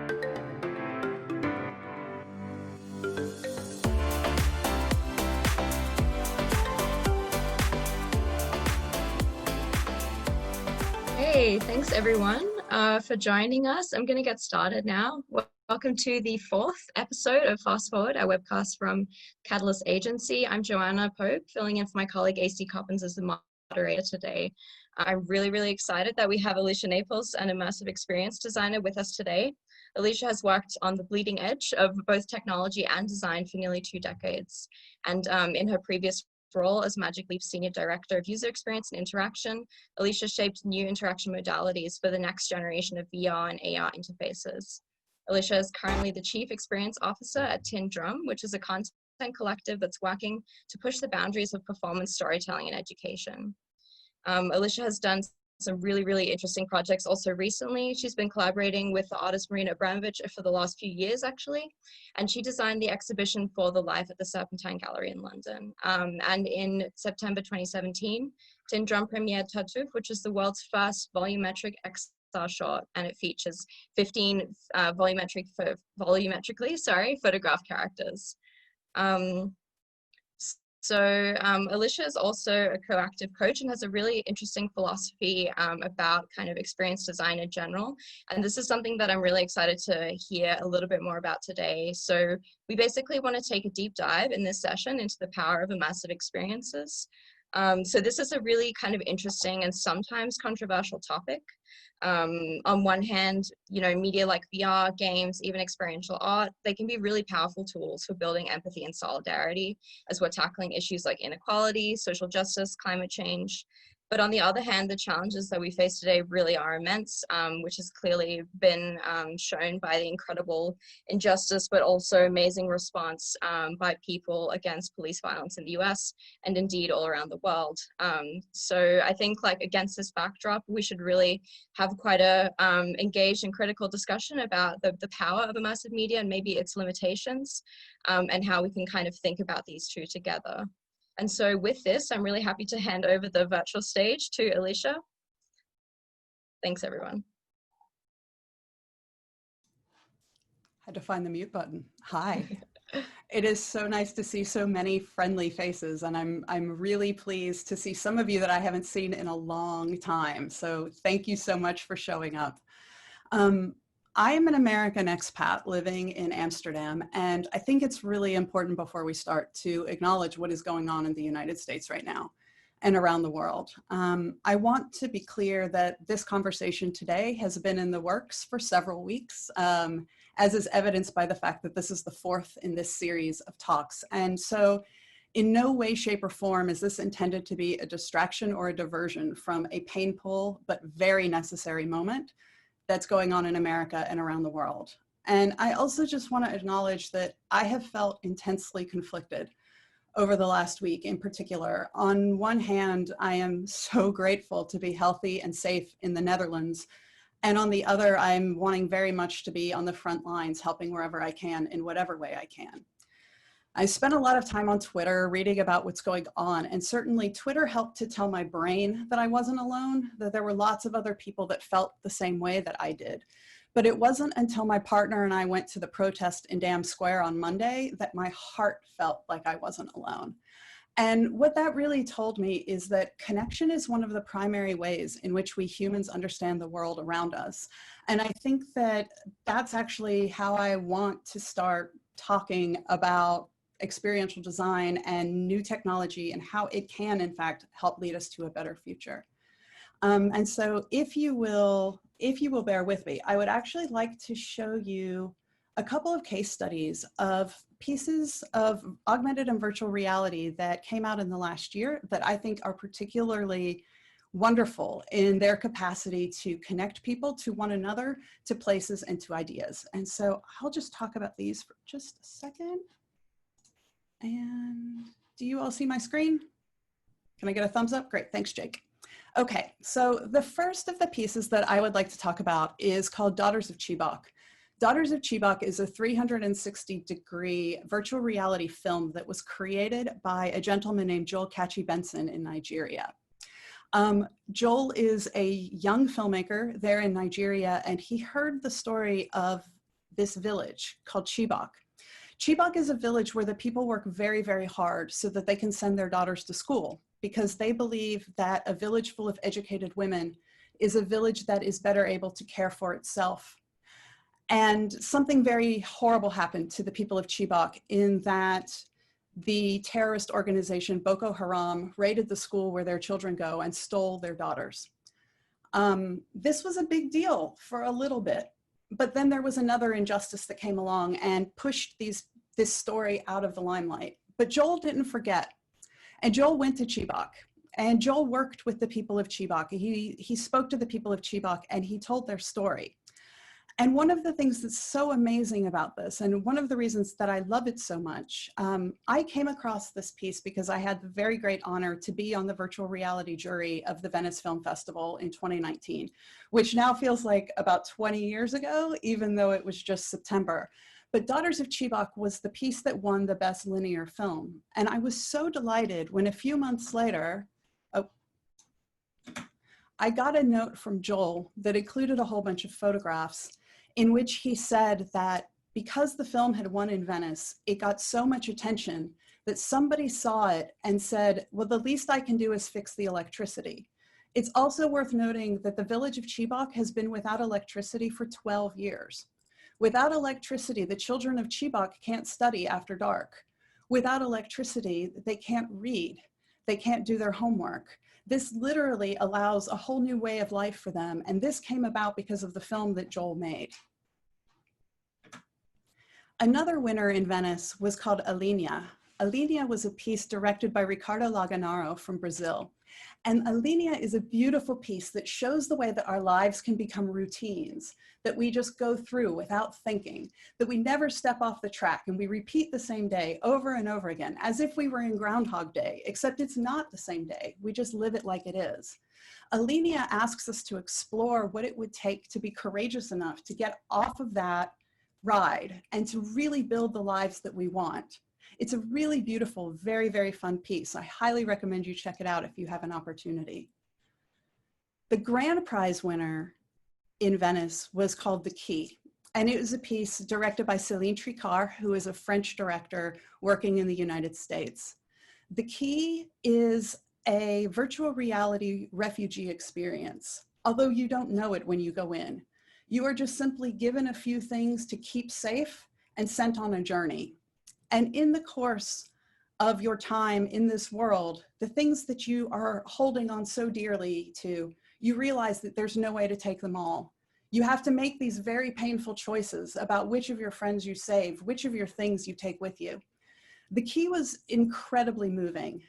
Hey, thanks everyone for joining us. I'm going to get started now. Welcome to the fourth episode of Fast Forward, our webcast from Catalyst Agency. I'm Joanna Pope, filling in for my colleague AC Coppins as the moderator today. I'm really excited that we have Alysha Naples, an immersive experience designer, with us today. Alysha has worked on the bleeding edge of both technology and design for nearly 2 decades. And in her previous role as Magic Leap's Senior Director of User Experience and Interaction, Alysha shaped new interaction modalities for the next generation of VR and AR interfaces. Alysha is currently the Chief Experience Officer at Tin Drum, which is a content collective that's working to push the boundaries of performance storytelling and education. Alysha has done some really interesting projects also recently. She's been collaborating with the artist Marina Abramovich for the last few years, actually, and she designed the exhibition For the Life at the Serpentine Gallery in London. And in September 2017, Tin Drum premiered Tartuffe, which is the world's first volumetric XR short, and it features 15 volumetrically photographed characters. Alysha is also a proactive coach and has a really interesting philosophy about kind of experience design in general. And this is something that I'm really excited to hear a little bit more about today. So we basically want to take a deep dive in this session into the power of immersive experiences. So this is a really kind of interesting and sometimes controversial topic. On one hand, media like VR, games, even experiential art, they can be really powerful tools for building empathy and solidarity as we're tackling issues like inequality, social justice, climate change. But on the other hand, the challenges that we face today really are immense, which has clearly been shown by the incredible injustice, but also amazing response by people against police violence in the US and indeed all around the world. So I think against this backdrop, we should really have quite a engaged and critical discussion about the power of immersive media and maybe its limitations and how we can kind of think about these two together. And so with this, I'm really happy to hand over the virtual stage to Alysha. Thanks, everyone. Had to find the mute button. Hi. It is so nice to see so many friendly faces, and I'm really pleased to see some of you that I haven't seen in a long time. So thank you so much for showing up. I am an American expat living in Amsterdam, and I think it's really important before we start to acknowledge what is going on in the United States right now and around the world. I want to be clear that this conversation today has been in the works for several weeks, as is evidenced by the fact that this is the fourth in this series of talks. And so in no way, shape, or form is this intended to be a distraction or a diversion from a painful but very necessary moment that's going on in America and around the world. And I also just want to acknowledge that I have felt intensely conflicted over the last week in particular. On one hand, I am so grateful to be healthy and safe in the Netherlands. And on the other, I'm wanting very much to be on the front lines, helping wherever I can in whatever way I can. I spent a lot of time on Twitter reading about what's going on, and certainly Twitter helped to tell my brain that I wasn't alone, that there were lots of other people that felt the same way that I did. But it wasn't until my partner and I went to the protest in Dam Square on Monday that my heart felt like I wasn't alone. And what that really told me is that connection is one of the primary ways in which we humans understand the world around us. And I think that that's actually how I want to start talking about experiential design and new technology and how it can, in fact, help lead us to a better future. And so if you will bear with me, I would actually like to show you a couple of case studies of pieces of augmented and virtual reality that came out in the last year that I think are particularly wonderful in their capacity to connect people to one another, to places, and to ideas. And so I'll just talk about these for just a second. And do you all see my screen? Can I get a thumbs up? Great, thanks, Jake. Okay, so the first of the pieces that I would like to talk about is called Daughters of Chibok. Daughters of Chibok is a 360-degree virtual reality film that was created by a gentleman named Joel Kachi Benson in Nigeria. Joel is a young filmmaker there in Nigeria, and he heard the story of this village called Chibok. Chibok is a village where the people work very, very hard so that they can send their daughters to school, because they believe that a village full of educated women is a village that is better able to care for itself. And something very horrible happened to the people of Chibok in that the terrorist organization Boko Haram raided the school where their children go and stole their daughters. This was a big deal for a little bit, but then there was another injustice that came along and pushed this story out of the limelight. But Joel didn't forget, and Joel went to Chibok, and Joel worked with the people of Chibok. He spoke to the people of Chibok, and he told their story. And one of the things that's so amazing about this, and one of the reasons that I love it so much, I came across this piece because I had the very great honor to be on the virtual reality jury of the Venice Film Festival in 2019, which now feels like about 20 years ago, even though it was just September. But Daughters of Chibok was the piece that won the best linear film. And I was so delighted when a few months later, I got a note from Joel that included a whole bunch of photographs in which he said that because the film had won in Venice, it got so much attention that somebody saw it and said, well, the least I can do is fix the electricity. It's also worth noting that the village of Chibok has been without electricity for 12 years. Without electricity, the children of Chibok can't study after dark. Without electricity, they can't read. They can't do their homework. This literally allows a whole new way of life for them. And this came about because of the film that Joel made. Another winner in Venice was called Alinea. Alinea was a piece directed by Ricardo Laganaro from Brazil. And Alinea is a beautiful piece that shows the way that our lives can become routines, that we just go through without thinking, that we never step off the track and we repeat the same day over and over again, as if we were in Groundhog Day, except it's not the same day. We just live it like it is. Alinea asks us to explore what it would take to be courageous enough to get off of that ride and to really build the lives that we want. It's a really beautiful, very, very fun piece. I highly recommend you check it out if you have an opportunity. The grand prize winner in Venice was called The Key. And it was a piece directed by Céline Tricard, who is a French director working in the United States. The Key is a virtual reality refugee experience, although you don't know it when you go in. You are just simply given a few things to keep safe and sent on a journey. And in the course of your time in this world, the things that you are holding on so dearly to, you realize that there's no way to take them all. You have to make these very painful choices about which of your friends you save, which of your things you take with you. The Key was incredibly moving.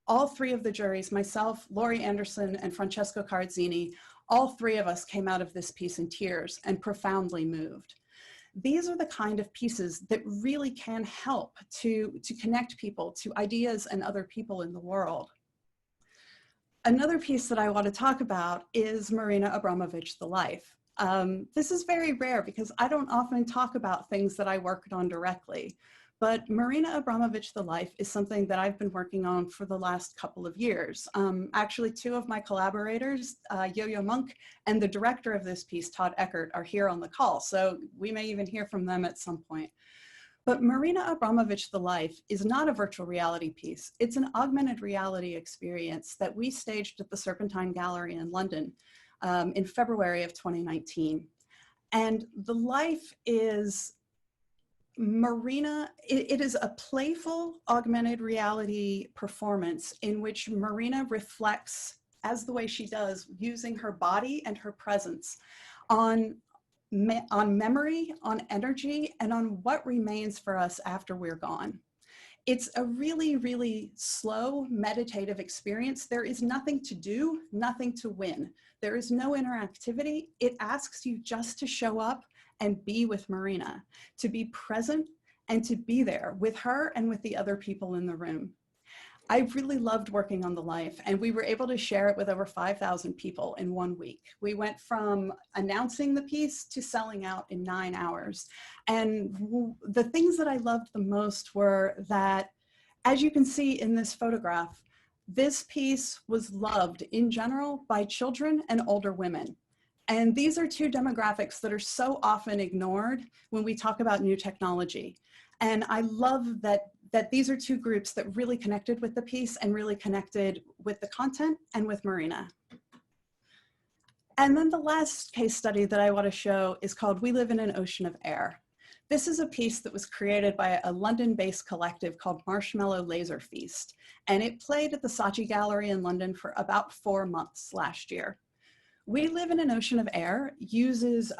All three of the juries, myself, Laurie Anderson, and Francesco Carazzini, all three of us came out of this piece in tears and profoundly moved. These are the kind of pieces that really can help to connect people to ideas and other people in the world. Another piece that I want to talk about is Marina Abramović, The Life. This is very rare because I don't often talk about things that I worked on directly, but Marina Abramović, The Life is something that I've been working on for the last couple of years. Actually, two of my collaborators, Yo-Yo Monk and the director of this piece, Todd Eckert, are here on the call, so we may even hear from them at some point. But Marina Abramović, The Life is not a virtual reality piece. It's an augmented reality experience that we staged at the Serpentine Gallery in London in February of 2019. And The Life is Marina, it is a playful augmented reality performance in which Marina reflects, as the way she does, using her body and her presence on memory, on energy, and on what remains for us after we're gone. It's a really, really slow meditative experience. There is nothing to do, nothing to win. There is no interactivity. It asks you just to show up and be with Marina, to be present and to be there with her and with the other people in the room. I really loved working on The Life, and we were able to share it with over 5,000 people in 1 week. We went from announcing the piece to selling out in 9 hours. And the things that I loved the most were that, as you can see in this photograph, this piece was loved in general by children and older women. And these are two demographics that are so often ignored when we talk about new technology. And I love that these are two groups that really connected with the piece and really connected with the content and with Marina. And then the last case study that I want to show is called We Live in an Ocean of Air. This is a piece that was created by a London-based collective called Marshmallow Laser Feast. And it played at the Saatchi Gallery in London for about 4 months last year. We Live in an Ocean of Air uses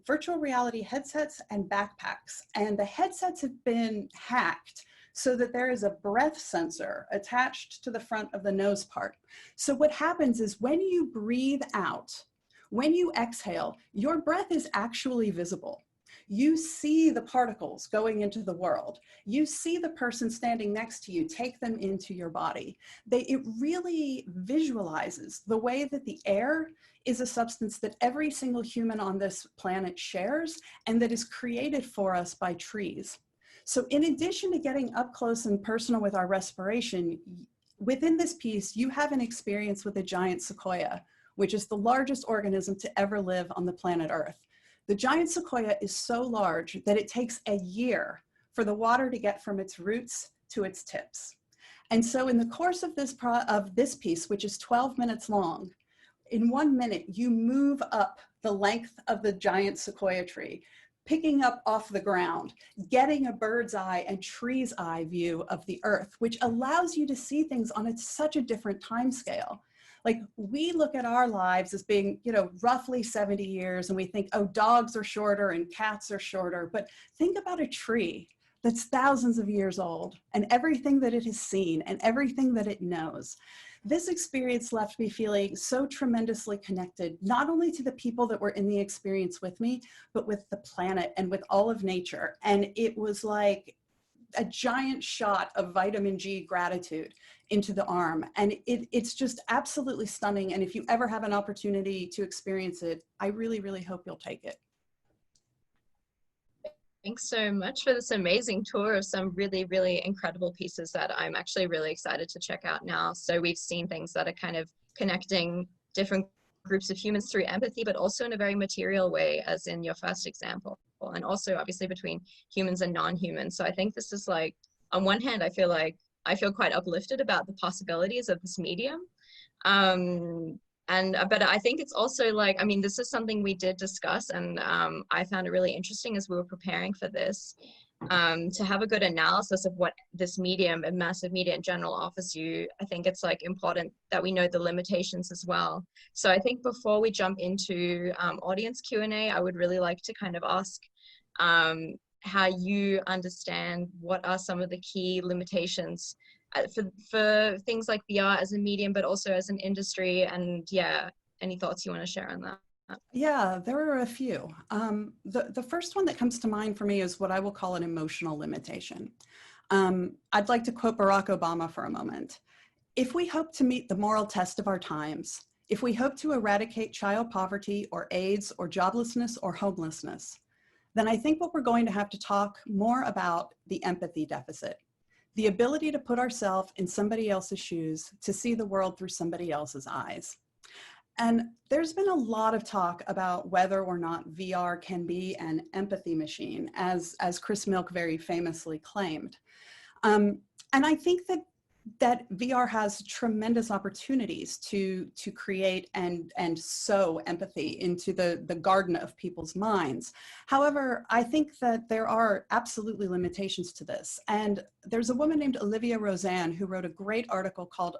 virtual reality headsets and backpacks. And the headsets have been hacked so that there is a breath sensor attached to the front of the nose part. So what happens is when you breathe out, when you exhale, your breath is actually visible. You see the particles going into the world. You see the person standing next to you take them into your body. It really visualizes the way that the air is a substance that every single human on this planet shares and that is created for us by trees. So in addition to getting up close and personal with our respiration, within this piece, you have an experience with a giant sequoia, which is the largest organism to ever live on the planet Earth. The giant sequoia is so large that it takes a year for the water to get from its roots to its tips. And so in the course of this piece, which is 12 minutes long, in 1 minute, you move up the length of the giant sequoia tree, picking up off the ground, getting a bird's eye and tree's eye view of the Earth, which allows you to see things on such a different time scale. Like we look at our lives as being, roughly 70 years and we think, oh, dogs are shorter and cats are shorter. But think about a tree that's thousands of years old and everything that it has seen and everything that it knows. This experience left me feeling so tremendously connected, not only to the people that were in the experience with me, but with the planet and with all of nature. And it was like a giant shot of vitamin G gratitude into the arm. And it's just absolutely stunning. And if you ever have an opportunity to experience it, I really, really hope you'll take it. Thanks so much for this amazing tour of some really, really incredible pieces that I'm actually really excited to check out now. So we've seen things that are kind of connecting different groups of humans through empathy, but also in a very material way, as in your first example, and also obviously between humans and non-humans. So I think this is like, on one hand, I feel quite uplifted about the possibilities of this medium. But I think it's also like, I mean, this is something we did discuss, and I found it really interesting as we were preparing for this, to have a good analysis of what this medium, immersive media in general, offers you. I think it's like important that we know the limitations as well. So I think before we jump into audience Q&A, I would really like to kind of ask how you understand what are some of the key limitations for things like VR as a medium, but also as an industry. And yeah, any thoughts you want to share on that? Yeah, there are a few. The first one that comes to mind for me is what I will call an emotional limitation. I'd like to quote Barack Obama for a moment. If we hope to meet the moral test of our times, if we hope to eradicate child poverty or AIDS or joblessness or homelessness, then I think what we're going to have to talk more about the empathy deficit, the ability to put ourselves in somebody else's shoes, to see the world through somebody else's eyes. And there's been a lot of talk about whether or not VR can be an empathy machine, as Chris Milk very famously claimed. And I think that VR has tremendous opportunities to create and sow empathy into the garden of people's minds. However, I think that there are absolutely limitations to this. And there's a woman named Olivia Rosanne who wrote a great article called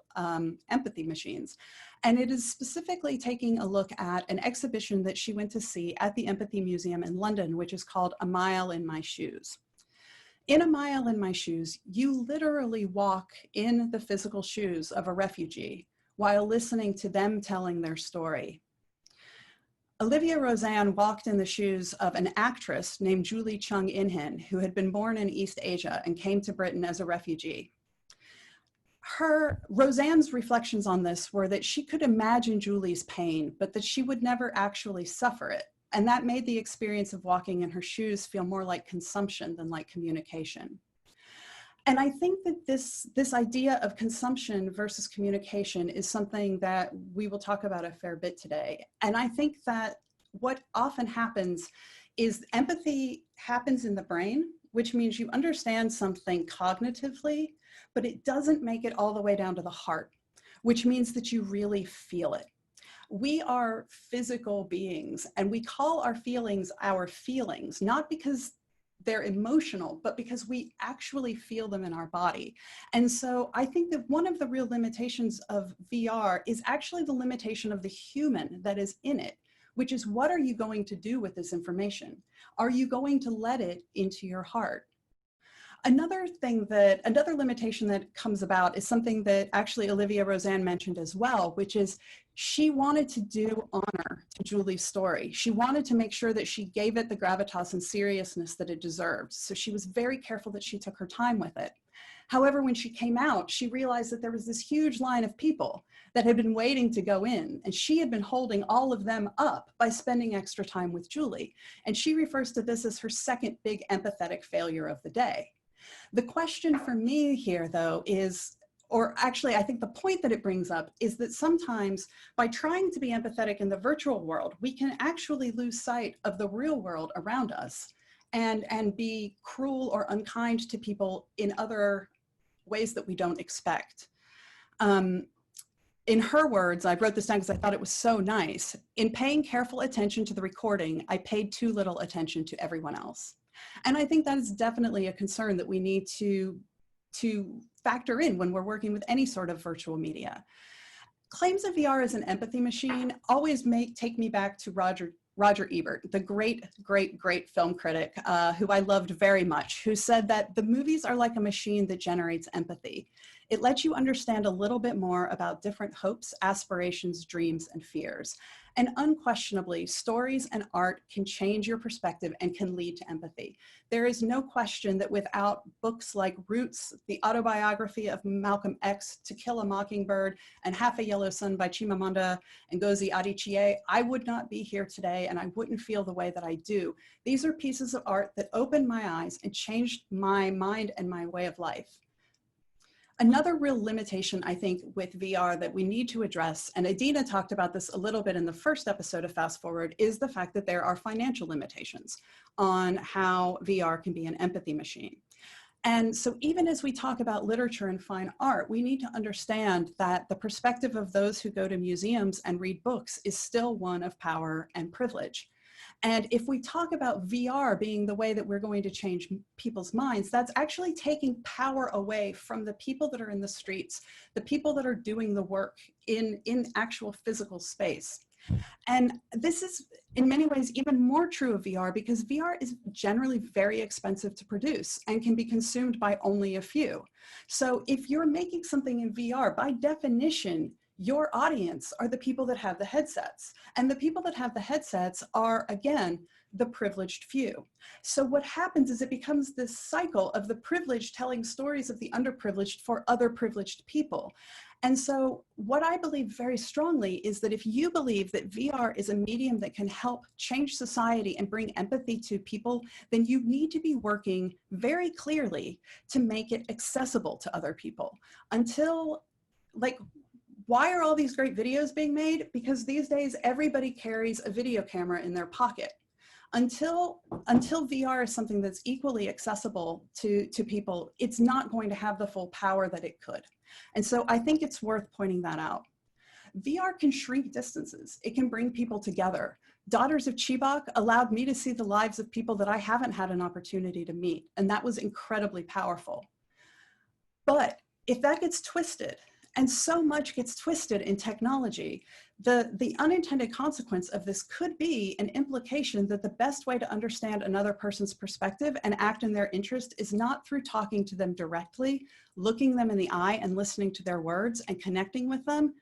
Empathy Machines. And it is specifically taking a look at an exhibition that she went to see at the Empathy Museum in London, which is called A Mile in My Shoes. In A Mile in My Shoes, you literally walk in the physical shoes of a refugee while listening to them telling their story. Olivia Rosanne walked in the shoes of an actress named Julie Chung In-hin, who had been born in East Asia and came to Britain as a refugee. Rosanne's reflections on this were that she could imagine Julie's pain, but that she would never actually suffer it. And that made the experience of walking in her shoes feel more like consumption than like communication. And I think that this idea of consumption versus communication is something that we will talk about a fair bit today. And I think that what often happens is empathy happens in the brain, which means you understand something cognitively, but it doesn't make it all the way down to the heart, which means that you really feel it. We are physical beings, and we call our feelings, not because they're emotional, but because we actually feel them in our body. And so I think that one of the real limitations of VR is actually the limitation of the human that is in it, which is, what are you going to do with this information? Are you going to let it into your heart? Another limitation that comes about is something that actually Olivia Rosanne mentioned as well, which is she wanted to do honor to Julie's story. She wanted to make sure that she gave it the gravitas and seriousness that it deserved. So she was very careful that she took her time with it. However, when she came out, she realized that there was this huge line of people that had been waiting to go in, and she had been holding all of them up by spending extra time with Julie. And she refers to this as her second big empathetic failure of the day. The question for me here, though, is, or actually I think the point that it brings up is that sometimes by trying to be empathetic in the virtual world, we can actually lose sight of the real world around us and be cruel or unkind to people in other ways that we don't expect. In her words, I wrote this down because I thought it was so nice. In paying careful attention to the recording, I paid too little attention to everyone else. And I think that is definitely a concern that we need to factor in when we're working with any sort of virtual media. Claims of VR as an empathy machine always take me back to Roger Ebert, the great film critic who I loved very much, who said that the movies are like a machine that generates empathy. It lets you understand a little bit more about different hopes, aspirations, dreams, and fears. And unquestionably, stories and art can change your perspective and can lead to empathy. There is no question that without books like Roots, the autobiography of Malcolm X, To Kill a Mockingbird, and Half a Yellow Sun by Chimamanda Ngozi Adichie, I would not be here today and I wouldn't feel the way that I do. These are pieces of art that opened my eyes and changed my mind and my way of life. Another real limitation, I think, with VR that we need to address, and Adina talked about this a little bit in the first episode of Fast Forward, is the fact that there are financial limitations on how VR can be an empathy machine. And so even as we talk about literature and fine art, we need to understand that the perspective of those who go to museums and read books is still one of power and privilege. And if we talk about VR being the way that we're going to change people's minds, that's actually taking power away from the people that are in the streets, the people that are doing the work in actual physical space. And this is in many ways even more true of VR because VR is generally very expensive to produce and can be consumed by only a few. So if you're making something in VR, by definition, your audience are the people that have the headsets. And the people that have the headsets are, again, the privileged few. So what happens is it becomes this cycle of the privileged telling stories of the underprivileged for other privileged people. And so what I believe very strongly is that if you believe that VR is a medium that can help change society and bring empathy to people, then you need to be working very clearly to make it accessible to other people. Until, like, why are all these great videos being made? Because these days everybody carries a video camera in their pocket. Until VR is something that's equally accessible to people, it's not going to have the full power that it could. And so I think it's worth pointing that out. VR can shrink distances. It can bring people together. Daughters of Chibok allowed me to see the lives of people that I haven't had an opportunity to meet, and that was incredibly powerful. But if that gets twisted, and so much gets twisted in technology, the unintended consequence of this could be an implication that the best way to understand another person's perspective and act in their interest is not through talking to them directly, looking them in the eye and listening to their words and connecting with them,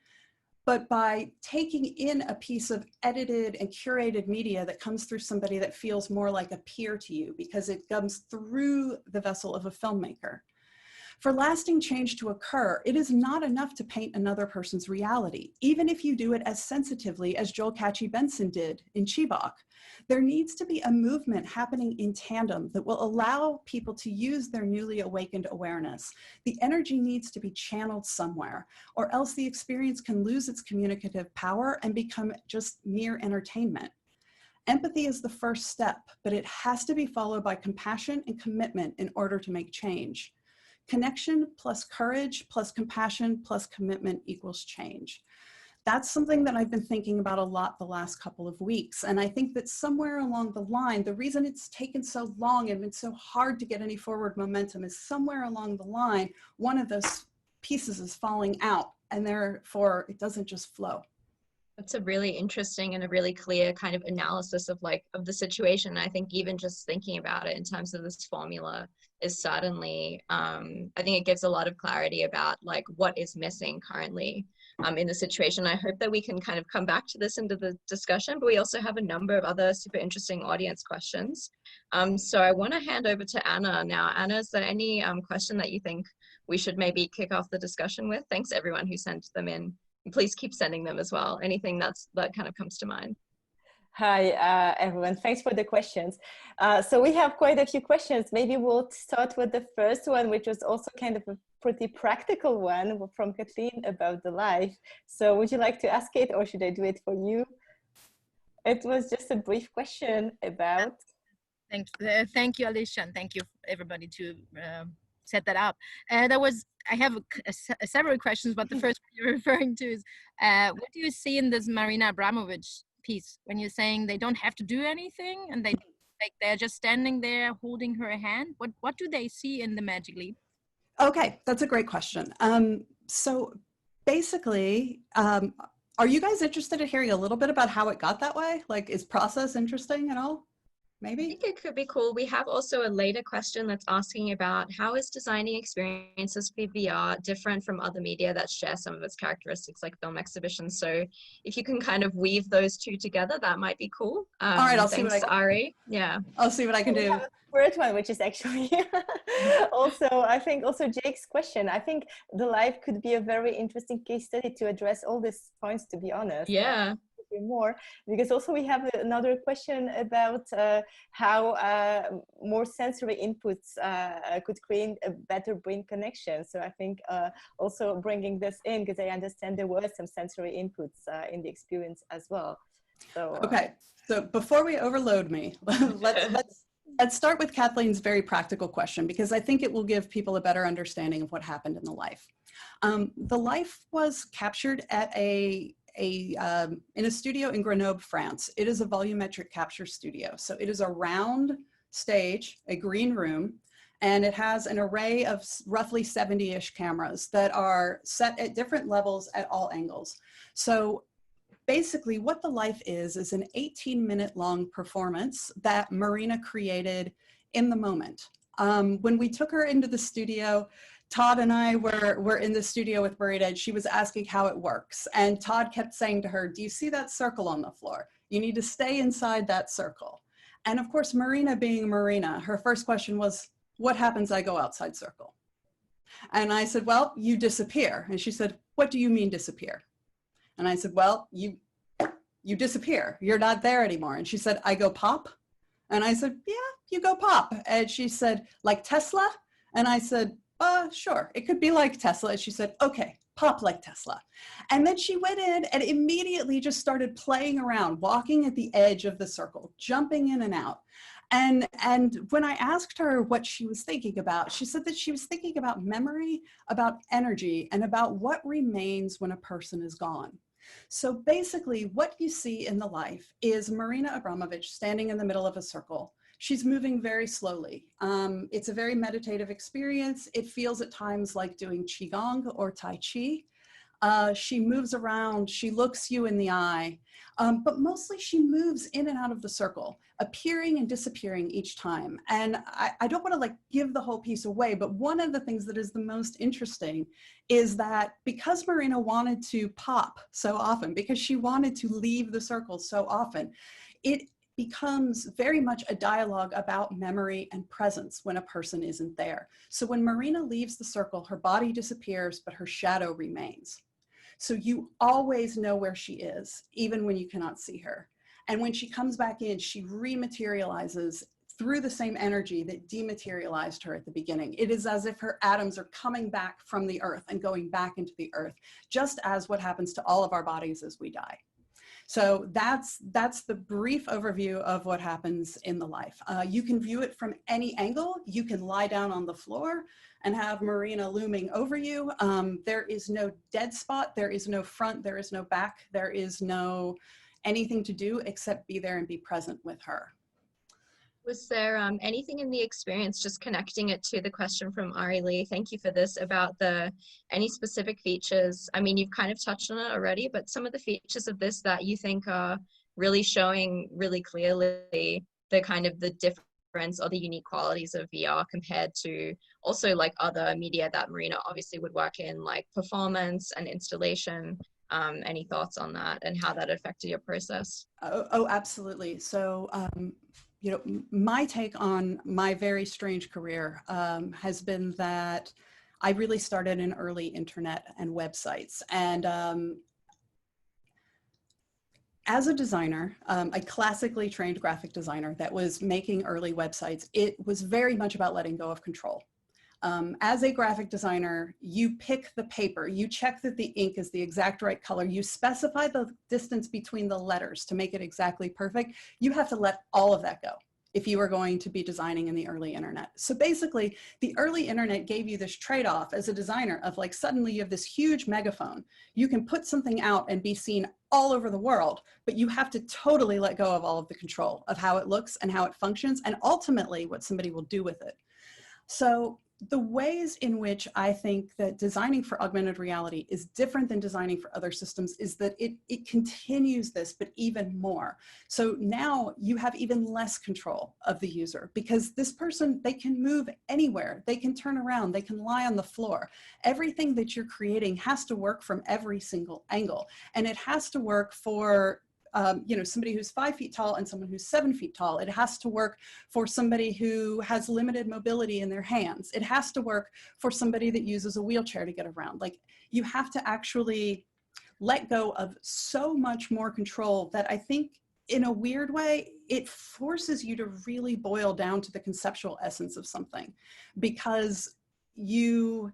but by taking in a piece of edited and curated media that comes through somebody that feels more like a peer to you because it comes through the vessel of a filmmaker. For lasting change to occur, it is not enough to paint another person's reality, even if you do it as sensitively as Joel Catchy Benson did in Chibok. There needs to be a movement happening in tandem that will allow people to use their newly awakened awareness. The energy needs to be channeled somewhere, or else the experience can lose its communicative power and become just mere entertainment. Empathy is the first step, but it has to be followed by compassion and commitment in order to make change. Connection plus courage plus compassion plus commitment equals change. That's something that I've been thinking about a lot the last couple of weeks. And I think that somewhere along the line, the reason it's taken so long and been so hard to get any forward momentum is somewhere along the line, one of those pieces is falling out, and therefore it doesn't just flow. That's a really interesting and a really clear kind of analysis of the situation. I think even just thinking about it in terms of this formula is certainly, I think it gives a lot of clarity about like what is missing currently in the situation. I hope that we can kind of come back to this into the discussion, but we also have a number of other super interesting audience questions. So I want to hand over to Anna now. Anna, is there any question that you think we should maybe kick off the discussion with? Thanks everyone who sent them in. Please keep sending them as well. Anything that kind of comes to mind. Hi, everyone. Thanks for the questions. So we have quite a few questions. Maybe we'll start with the first one, which was also kind of a pretty practical one from Kathleen about the life. So would you like to ask it, or should I do it for you? It was just a brief question about. Thank you, Alysha, and thank you everybody to set that up. I have several questions, but the first one you're referring to is, what do you see in this Marina Abramovich piece when you're saying they don't have to do anything and they're just standing there holding her hand? What do they see in the Magic Leap? Okay, that's a great question. So basically, are you guys interested in hearing a little bit about how it got that way? Like, is process interesting at all? Maybe? I think it could be cool. We have also a later question that's asking about how is designing experiences for VR different from other media that share some of its characteristics like film exhibitions. So if you can kind of weave those two together, that might be cool. All right, I'll see what I can do. Ari. Yeah. I'll see what I can do. Third one, which is actually also, I think also Jake's question. I think the live could be a very interesting case study to address all these points, to be honest. Yeah. More, because also we have another question about how more sensory inputs could create a better brain connection. So I think also bringing this in, because I understand there were some sensory inputs in the experience as well. So okay, so before we overload me, let's start with Kathleen's very practical question, because I think it will give people a better understanding of what happened in the life. The life was captured at in a studio in Grenoble, France. It is a volumetric capture studio. So it is a round stage, a green room, and it has an array of roughly 70-ish cameras that are set at different levels at all angles. So basically what the life is an 18-minute long performance that Marina created in the moment. When we took her into the studio, Todd and I were in the studio with Marina, and she was asking how it works. And Todd kept saying to her, do you see that circle on the floor? You need to stay inside that circle. And of course, Marina being Marina, her first question was, what happens I go outside circle? And I said, well, you disappear. And she said, what do you mean disappear? And I said, well, you disappear. You're not there anymore. And she said, I go pop? And I said, yeah, you go pop. And she said, like Tesla? And I said, sure, it could be like Tesla. And she said, okay, pop like Tesla. And then she went in and immediately just started playing around, walking at the edge of the circle, jumping in and out. And when I asked her what she was thinking about, she said that she was thinking about memory, about energy, and about what remains when a person is gone. So basically what you see in the life is Marina Abramovich standing in the middle of a circle. She's moving very slowly. It's a very meditative experience. It feels at times like doing Qigong or Tai Chi. She moves around, she looks you in the eye, but mostly she moves in and out of the circle, appearing and disappearing each time. And I don't want to like give the whole piece away, but one of the things that is the most interesting is that because Marina wanted to pop so often, because she wanted to leave the circle so often, it becomes very much a dialogue about memory and presence when a person isn't there. So when Marina leaves the circle, her body disappears, but her shadow remains. So you always know where she is, even when you cannot see her. And when she comes back in, she rematerializes through the same energy that dematerialized her at the beginning. It is as if her atoms are coming back from the earth and going back into the earth, just as what happens to all of our bodies as we die. So that's the brief overview of what happens in the life. You can view it from any angle. You can lie down on the floor and have Marina looming over you. There is no dead spot. There is no front. There is no back. There is no anything to do except be there and be present with her. Was there anything in the experience, just connecting it to the question from Ari Lee, thank you for this, about any specific features? I mean, you've kind of touched on it already, but some of the features of this that you think are really showing really clearly the kind of the difference or the unique qualities of VR compared to also like other media that Marina obviously would work in, like performance and installation. Any thoughts on that and how that affected your process? Oh, absolutely. So, you know, my take on my very strange career has been that I really started in early internet and websites. And as a designer, a classically trained graphic designer that was making early websites, it was very much about letting go of control. As a graphic designer, you pick the paper, you check that the ink is the exact right color, you specify the distance between the letters to make it exactly perfect. You have to let all of that go if you are going to be designing in the early internet. So basically, the early internet gave you this trade-off as a designer of like, suddenly you have this huge megaphone. You can put something out and be seen all over the world, but you have to totally let go of all of the control of how it looks and how it functions, and ultimately what somebody will do with it. So the ways in which I think that designing for augmented reality is different than designing for other systems is that it continues this, but even more. So now you have even less control of the user, because this person, they can move anywhere, they can turn around, they can lie on the floor. Everything that you're creating has to work from every single angle, and it has to work for you know, somebody who's 5 feet tall and someone who's 7 feet tall. It has to work for somebody who has limited mobility in their hands. It has to work for somebody that uses a wheelchair to get around. Like, you have to actually let go of so much more control that I think in a weird way, it forces you to really boil down to the conceptual essence of something, because you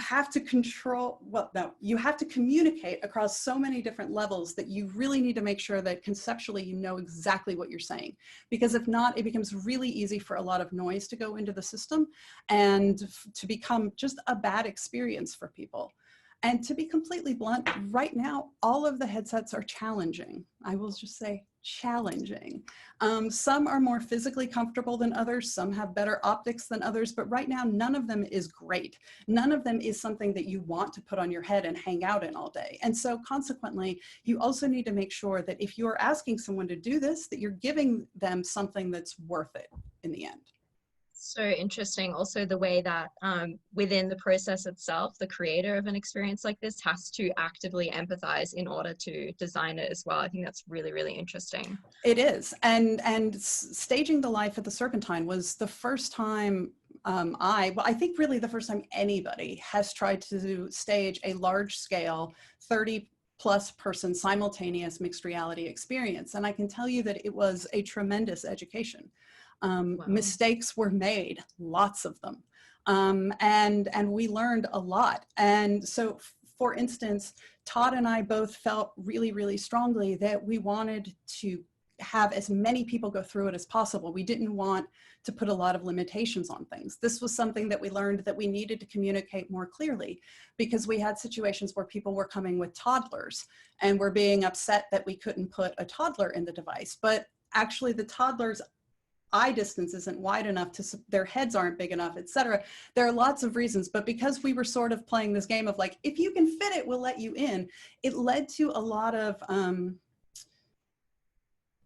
have to control, well, no, you have to communicate across so many different levels that you really need to make sure that conceptually you know exactly what you're saying. Because if not, it becomes really easy for a lot of noise to go into the system and to become just a bad experience for people. And to be completely blunt, right now, all of the headsets are challenging. I will just say challenging. Some are more physically comfortable than others. Some have better optics than others, but right now, none of them is great. None of them is something that you want to put on your head and hang out in all day. And so consequently, you also need to make sure that if you're asking someone to do this, that you're giving them something that's worth it in the end. So interesting. Also, the way that within the process itself, the creator of an experience like this has to actively empathize in order to design it as well. I think that's really, really interesting. It is. And staging the life at the Serpentine was the first time I think really the first time anybody has tried to stage a large scale 30+ person simultaneous mixed reality experience. And I can tell you that it was a tremendous education. Wow. Mistakes were made, lots of them. And we learned a lot. And so, for instance, Todd and I both felt really, really strongly that we wanted to have as many people go through it as possible. We didn't want to put a lot of limitations on things. This was something that we learned that we needed to communicate more clearly, because we had situations where people were coming with toddlers and were being upset that we couldn't put a toddler in the device. But actually the toddler's eye distance isn't wide enough, their heads aren't big enough, etc. There are lots of reasons, but because we were sort of playing this game of like, if you can fit it, we'll let you in, it led to a lot of,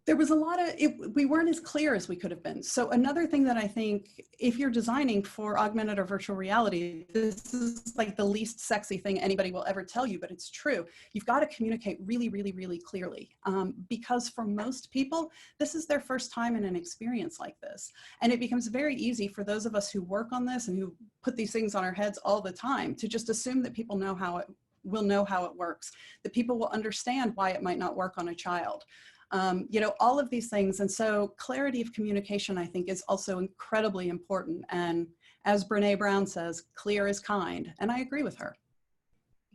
there was a lot of, we weren't as clear as we could have been. So another thing that I think, if you're designing for augmented or virtual reality, this is like the least sexy thing anybody will ever tell you, but it's true. You've got to communicate really, really, really clearly, because for most people, this is their first time in an experience like this. And it becomes very easy for those of us who work on this and who put these things on our heads all the time to just assume that people know how it will know how it works, that people will understand why it might not work on a child. You know, all of these things. And so clarity of communication, I think, is also incredibly important. And as Brene Brown says, clear is kind. And I agree with her.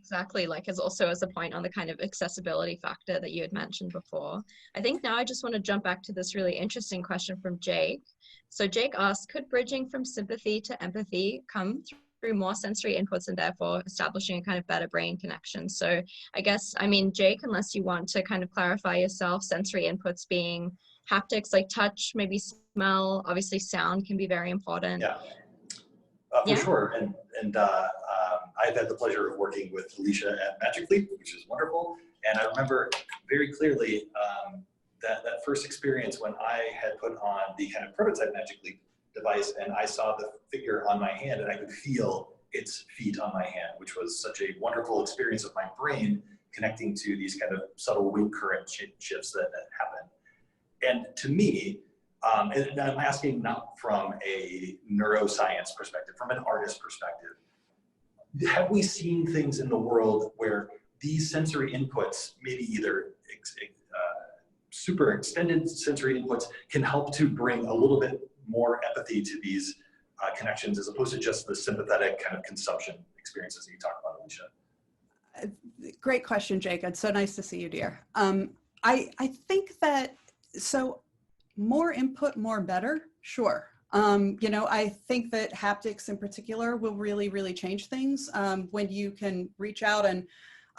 Exactly, like as also as a point on the kind of accessibility factor that you had mentioned before. I think now I just want to jump back to this really interesting question from Jake. So Jake asked, could bridging from sympathy to empathy come through more sensory inputs and therefore establishing a kind of better brain connection? So I guess, I mean, Jake, unless you want to kind of clarify yourself, sensory inputs being haptics like touch, maybe smell, obviously sound can be very important. Yeah, for sure. And I've had the pleasure of working with Alysha at Magic Leap, which is wonderful. And I remember very clearly that first experience when I had put on the kind of prototype Magic Leap device and I saw the figure on my hand and I could feel its feet on my hand, which was such a wonderful experience of my brain connecting to these kind of subtle wave current shifts that happen. And to me, and I'm asking not from a neuroscience perspective, from an artist perspective, have we seen things in the world where these sensory inputs, maybe either super extended sensory inputs, can help to bring a little bit more empathy to these connections as opposed to just the sympathetic kind of consumption experiences that you talk about, Alysha? Great question, Jake. It's so nice to see you, dear. I think that, so more input, more better, sure. You know, I think that haptics in particular will really, really change things when you can reach out. And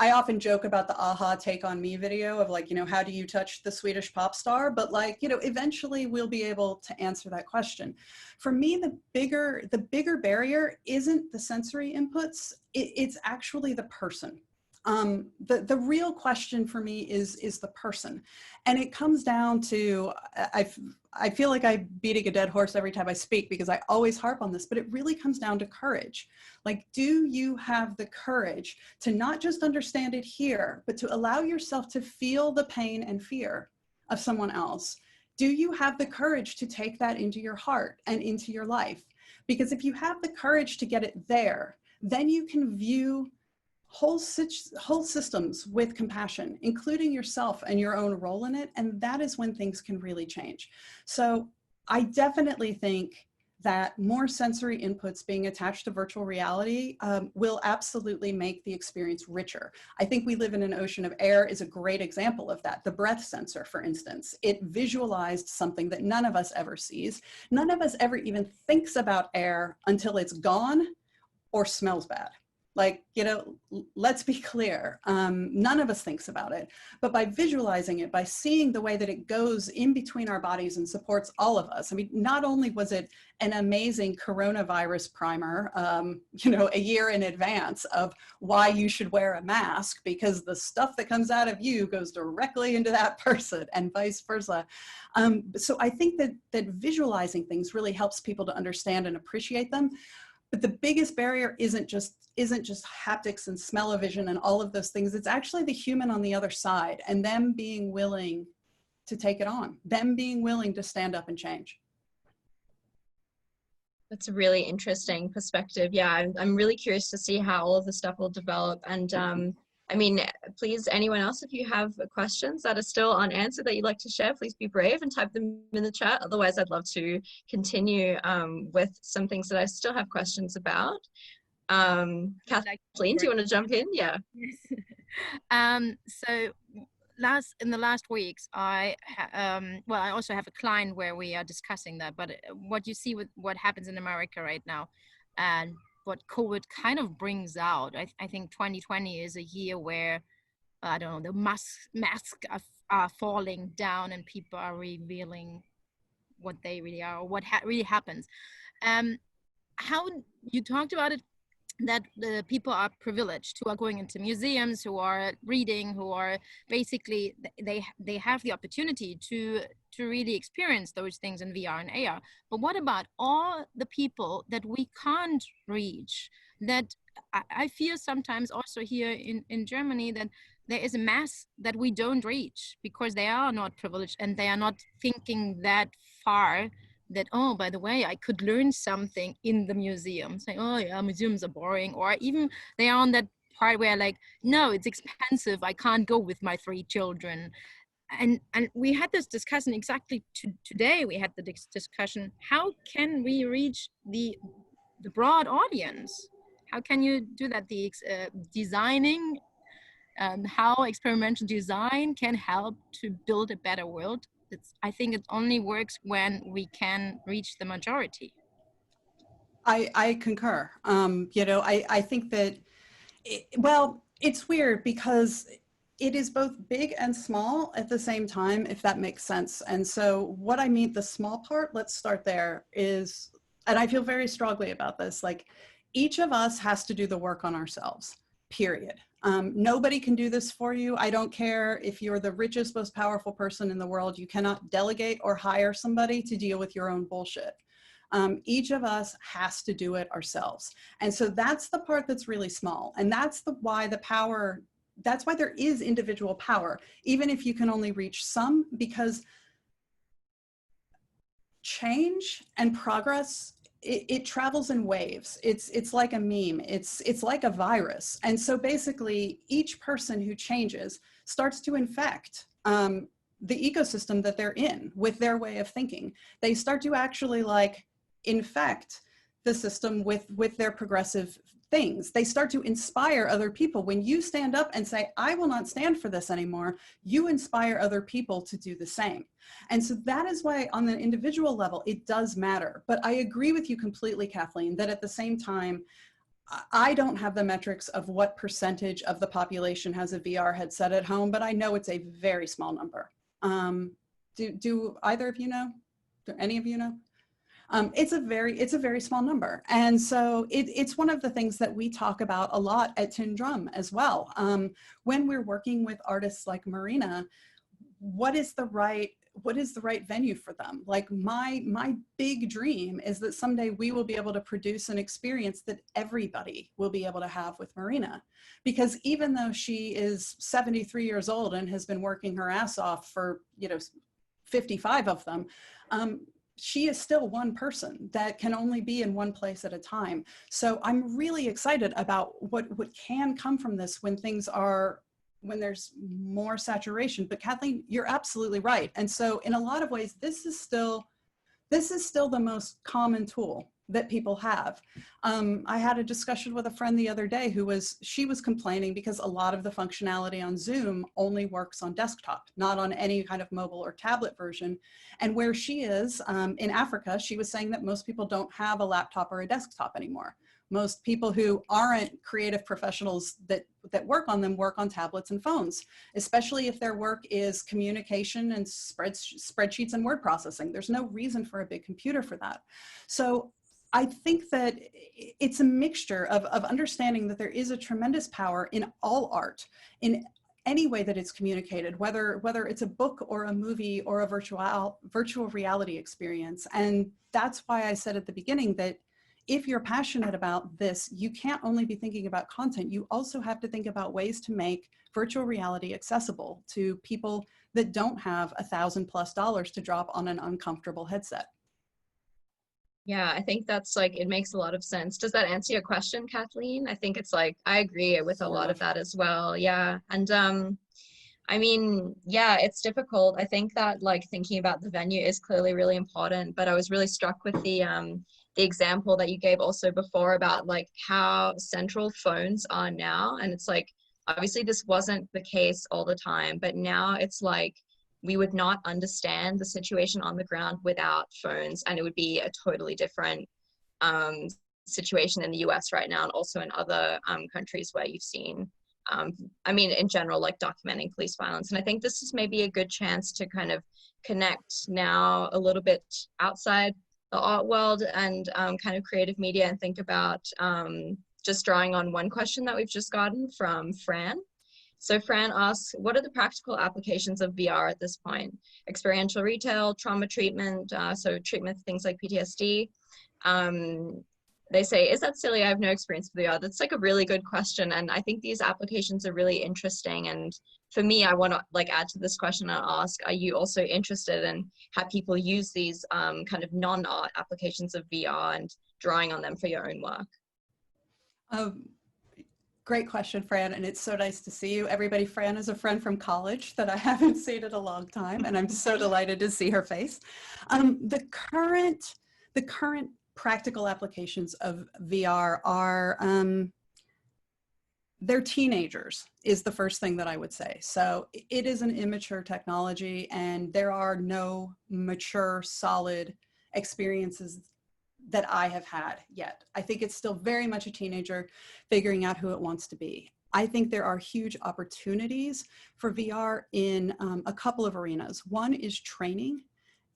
I often joke about the AHA Take On Me video of like, you know, how do you touch the Swedish pop star? But like, you know, eventually we'll be able to answer that question. For me, the bigger barrier isn't the sensory inputs, it's actually the person. The real question for me is the person. And it comes down to, I feel like I'm beating a dead horse every time I speak because I always harp on this, but it really comes down to courage. Like, do you have the courage to not just understand it here, but to allow yourself to feel the pain and fear of someone else? Do you have the courage to take that into your heart and into your life? Because if you have the courage to get it there, then you can view whole systems with compassion, including yourself and your own role in it. And that is when things can really change. So I definitely think that more sensory inputs being attached to virtual reality will absolutely make the experience richer. I think we live in an ocean of air is a great example of that. The breath sensor, for instance, it visualized something that none of us ever sees. None of us ever even thinks about air until it's gone or smells bad. Like, you know, let's be clear, none of us thinks about it, but by visualizing it, by seeing the way that it goes in between our bodies and supports all of us. I mean, not only was it an amazing coronavirus primer, you know, a year in advance of why you should wear a mask, because the stuff that comes out of you goes directly into that person and vice versa. So I think that visualizing things really helps people to understand and appreciate them. But the biggest barrier isn't just haptics and smell-o-vision and all of those things. It's actually the human on the other side and them being willing to take it on, them being willing to stand up and change. That's a really interesting perspective. Yeah, I'm really curious to see how all of this stuff will develop. And I mean, please, anyone else, if you have questions that are still unanswered that you'd like to share, please be brave and type them in the chat. Otherwise, I'd love to continue with some things that I still have questions about. Kathleen, do you want to jump in? Yeah. Yes. So in the last weeks, I also have a client where we are discussing that, but what you see with what happens in America right now and what COVID kind of brings out, I think 2020 is a year where, I don't know, the masks are falling down and people are revealing what they really are, or what really happens. How you talked about it, that the people are privileged who are going into museums, who are reading, who are basically, they have the opportunity to really experience those things in VR and AR. But what about all the people that we can't reach? That I feel sometimes also here in Germany that there is a mass that we don't reach because they are not privileged and they are not thinking that far, that, oh, by the way, I could learn something in the museum. Say, oh yeah, museums are boring. Or even they are on that part where like, no, it's expensive, I can't go with my 3 children. And we had this discussion exactly today. We had the discussion, how can we reach the broad audience? how can you do that? The designing, how experimental design can help to build a better world. I think it only works when we can reach the majority. I concur. You know, I think that, well, it's weird because it is both big and small at the same time, if that makes sense. And so what I mean, the small part, let's start there, is, and I feel very strongly about this, like each of us has to do the work on ourselves, period. Nobody can do this for you. I don't care if you're the richest, most powerful person in the world, you cannot delegate or hire somebody to deal with your own bullshit. Each of us has to do it ourselves. And so that's the part that's really small. And that's why the power, that's why there is individual power, even if you can only reach some, because change and progress, it travels in waves. It's like a meme. It's like a virus. And so basically each person who changes starts to infect the ecosystem that they're in with their way of thinking. They start to actually like infect the system with their progressive things. They start to inspire other people. When you stand up and say, I will not stand for this anymore, you inspire other people to do the same. And so that is why on the individual level, it does matter. But I agree with you completely, Kathleen, that at the same time, I don't have the metrics of what percentage of the population has a VR headset at home, but I know it's a very small number. Do either of you know? Do any of you know? It's a very small number. And so it's one of the things that we talk about a lot at Tin Drum as well. When we're working with artists like Marina, what is the right venue for them? Like my big dream is that someday we will be able to produce an experience that everybody will be able to have with Marina. Because even though she is 73 years old and has been working her ass off for, 55 of them, she is still one person that can only be in one place at a time. So I'm really excited about what can come from this when there's more saturation. But Kathleen, you're absolutely right. And so in a lot of ways, this is still the most common tool that people have. I had a discussion with a friend the other day she was complaining because a lot of the functionality on Zoom only works on desktop, not on any kind of mobile or tablet version. And where she is in Africa, she was saying that most people don't have a laptop or a desktop anymore. Most people who aren't creative professionals that work on them work on tablets and phones, especially if their work is communication and spreadsheets and word processing. There's no reason for a big computer for that. So I think that it's a mixture of understanding that there is a tremendous power in all art, in any way that it's communicated, whether it's a book or a movie or a virtual reality experience. And that's why I said at the beginning that if you're passionate about this, you can't only be thinking about content, you also have to think about ways to make virtual reality accessible to people that don't have $1,000+ to drop on an uncomfortable headset. Yeah, I think that's like, it makes a lot of sense. Does that answer your question, Kathleen? I think it's like, I agree with a lot of that as well. Yeah. And I mean, yeah, it's difficult. I think that like thinking about the venue is clearly really important, but I was really struck with the example that you gave also before about like how central phones are now. And it's like, obviously this wasn't the case all the time, but now it's like, we would not understand the situation on the ground without phones, and it would be a totally different situation in the US right now, and also in other countries where you've seen, I mean, in general, like documenting police violence. And I think this is maybe a good chance to kind of connect now a little bit outside the art world and kind of creative media, and think about just drawing on one question that we've just gotten from Fran. So Fran asks, what are the practical applications of VR at this point? Experiential retail, trauma treatment, so treatment for things like PTSD. They say, is that silly? I have no experience with VR. That's like a really good question. And I think these applications are really interesting. And for me, I want to like add to this question and ask, are you also interested in how people use these kind of non-art applications of VR and drawing on them for your own work? Great question, Fran, and it's so nice to see you. Everybody, Fran is a friend from college that I haven't seen in a long time, and I'm so delighted to see her face. The current practical applications of VR are, they're teenagers is the first thing that I would say. So it is an immature technology, and there are no mature, solid experiences that I have had yet. I think it's still very much a teenager figuring out who it wants to be. I think there are huge opportunities for VR in a couple of arenas. One is training.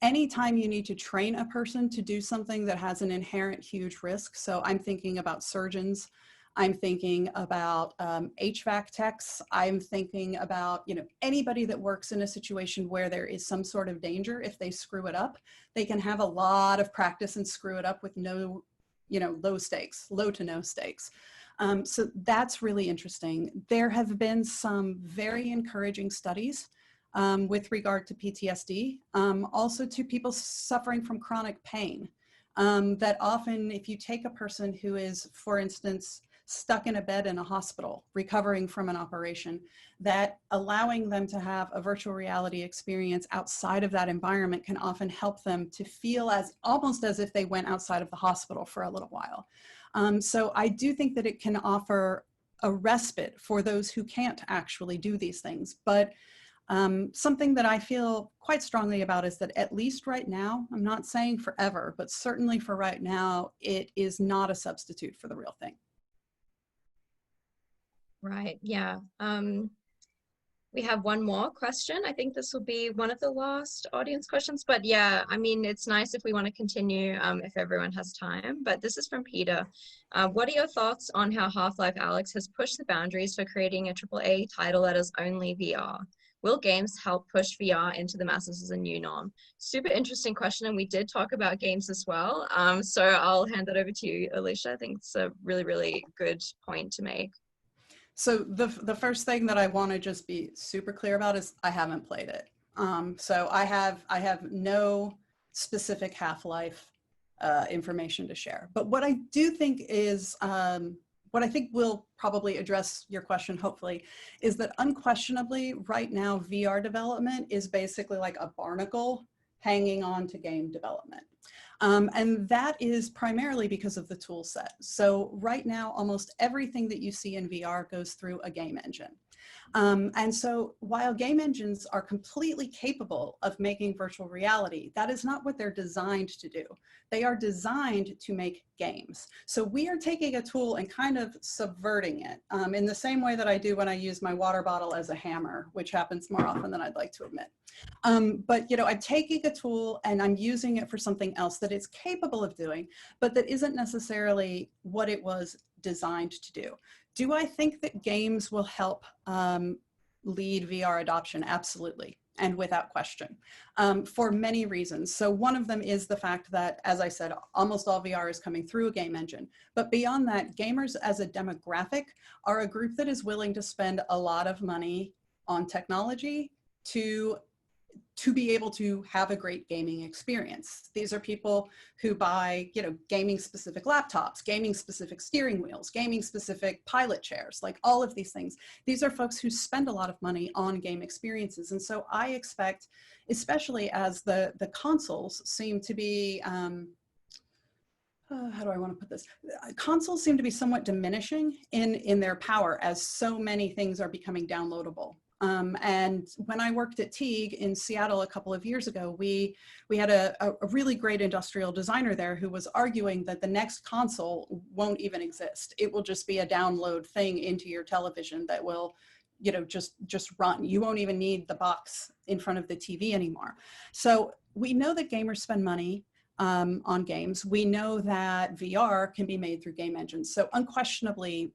Anytime you need to train a person to do something that has an inherent huge risk. So I'm thinking about surgeons. I'm thinking about HVAC techs. I'm thinking about, you know, anybody that works in a situation where there is some sort of danger. If they screw it up, they can have a lot of practice and screw it up with no, you know, low to no stakes. So that's really interesting. There have been some very encouraging studies with regard to PTSD, also to people suffering from chronic pain. That often, if you take a person who is, for instance, stuck in a bed in a hospital, recovering from an operation, that allowing them to have a virtual reality experience outside of that environment can often help them to feel as almost as if they went outside of the hospital for a little while. So I do think that it can offer a respite for those who can't actually do these things. But something that I feel quite strongly about is that at least right now, I'm not saying forever, but certainly for right now, it is not a substitute for the real thing. Right, yeah. We have one more question. I think this will be one of the last audience questions, but yeah, I mean, it's nice if we want to continue if everyone has time, but this is from Peter. What are your thoughts on how Half-Life Alyx has pushed the boundaries for creating a AAA title that is only VR? Will games help push VR into the masses as a new norm? Super interesting question, and we did talk about games as well. So I'll hand it over to you, Alysha. I think it's a really, really good point to make. So the first thing that I want to just be super clear about is I haven't played it. So I have no specific Half-Life information to share. But what I do think is, what I think will probably address your question, hopefully, is that unquestionably right now VR development is basically like a barnacle hanging on to game development. And that is primarily because of the tool set. So right now, almost everything that you see in VR goes through a game engine. And so while game engines are completely capable of making virtual reality, that is not what they're designed to do. They are designed to make games. So we are taking a tool and kind of subverting it in the same way that I do when I use my water bottle as a hammer, which happens more often than I'd like to admit. But you know, I'm taking a tool and I'm using it for something else that it's capable of doing, but that isn't necessarily what it was designed to do. Do I think that games will help lead VR adoption? Absolutely, and without question, for many reasons. So one of them is the fact that, as I said, almost all VR is coming through a game engine. But beyond that, gamers as a demographic are a group that is willing to spend a lot of money on technology to be able to have a great gaming experience. These are people who buy, you know, gaming specific laptops, gaming specific steering wheels, gaming specific pilot chairs, like all of these things. These are folks who spend a lot of money on game experiences. And so I expect, especially as the consoles seem to be, how do I want to put this? Consoles seem to be somewhat diminishing in their power as so many things are becoming downloadable. And when I worked at Teague in Seattle a couple of years ago, we had a really great industrial designer there who was arguing that the next console won't even exist. It will just be a download thing into your television that will, you know, just run. You won't even need the box in front of the TV anymore. So we know that gamers spend money on games. We know that VR can be made through game engines. So unquestionably,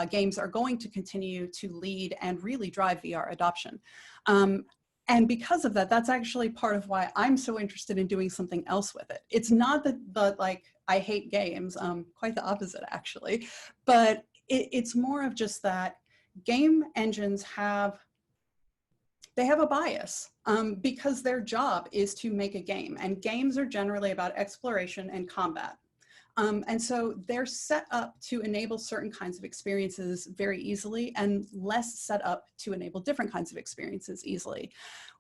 games are going to continue to lead and really drive VR adoption. And because of that, that's actually part of why I'm so interested in doing something else with it. It's not that like I hate games, quite the opposite actually, but it's more of just that game engines have a bias because their job is to make a game, and games are generally about exploration and combat. And so they're set up to enable certain kinds of experiences very easily and less set up to enable different kinds of experiences easily.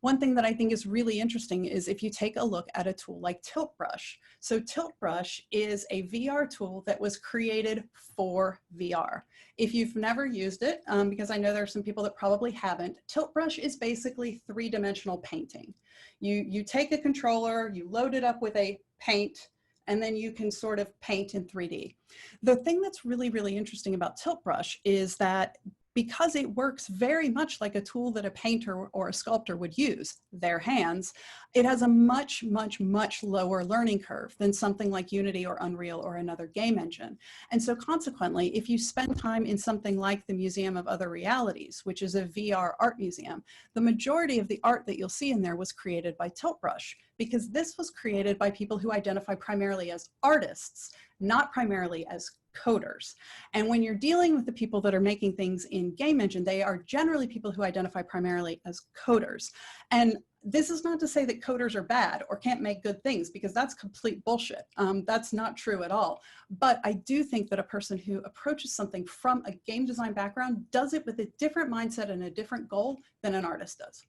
One thing that I think is really interesting is if you take a look at a tool like Tilt Brush. So Tilt Brush is a VR tool that was created for VR. If you've never used it, because I know there are some people that probably haven't, Tilt Brush is basically three-dimensional painting. You take a controller, you load it up with a paint, and then you can sort of paint in 3D. The thing that's really, really interesting about Tilt Brush is that because it works very much like a tool that a painter or a sculptor would use, their hands, it has a much, much, much lower learning curve than something like Unity or Unreal or another game engine. And so consequently, if you spend time in something like the Museum of Other Realities, which is a VR art museum, the majority of the art that you'll see in there was created by Tilt Brush, because this was created by people who identify primarily as artists, not primarily as coders. And when you're dealing with the people that are making things in game engine, they are generally people who identify primarily as coders. And this is not to say that coders are bad or can't make good things, because that's complete bullshit. That's not true at all. But I do think that a person who approaches something from a game design background does it with a different mindset and a different goal than an artist does.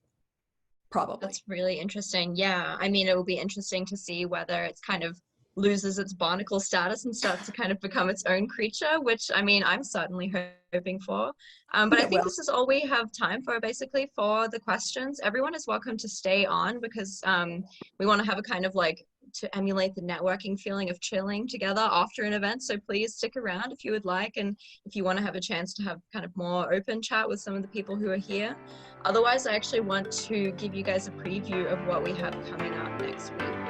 Probably. That's really interesting. Yeah, I mean, it will be interesting to see whether it's kind of loses its barnacle status and starts to kind of become its own creature, which I mean, I'm certainly hoping for. But I think this is all we have time for, basically, for the questions. Everyone is welcome to stay on, because we want to have a kind of like to emulate the networking feeling of chilling together after an event. So please stick around if you would like, and if you want to have a chance to have kind of more open chat with some of the people who are here. Otherwise, I actually want to give you guys a preview of what we have coming up next week.